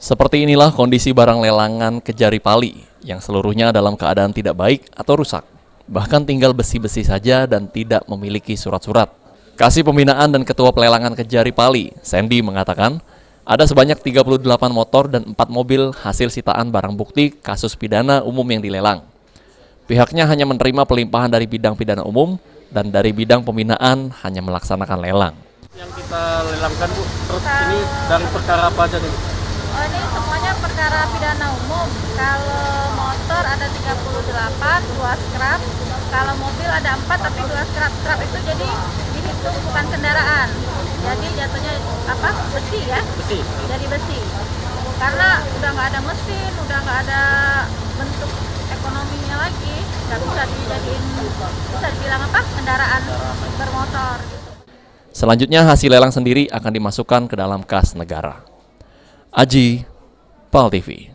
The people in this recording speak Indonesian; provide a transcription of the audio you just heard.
Seperti inilah kondisi barang lelangan Kejari Pali yang seluruhnya dalam keadaan tidak baik atau rusak. Bahkan tinggal besi-besi saja dan tidak memiliki surat-surat. Kasih Pembinaan dan Ketua Pelelangan Kejari Pali, Sandy, mengatakan ada sebanyak 38 motor dan 4 mobil hasil sitaan barang bukti kasus pidana umum yang dilelang. Pihaknya hanya menerima pelimpahan dari bidang pidana umum dan dari bidang pembinaan hanya melaksanakan lelang. Yang kita lelangkan, Bu, terus ini dari perkara apa aja nih? Oh, ini semuanya perkara pidana umum. Kalau motor ada 38, 2 scrap. Kalau mobil ada 4 tapi 2 scrap. Scrap itu jadi dihitung bukan kendaraan. Jadi jatuhnya apa? Besi ya? Besi. Jadi besi. Karena udah nggak ada mesin, udah nggak ada bentuk ekonominya lagi, nggak bisa dijadiin, bisa dibilang apa? Kendaraan bermotor gitu. Selanjutnya hasil lelang sendiri akan dimasukkan ke dalam kas negara. Aji, PAL TV.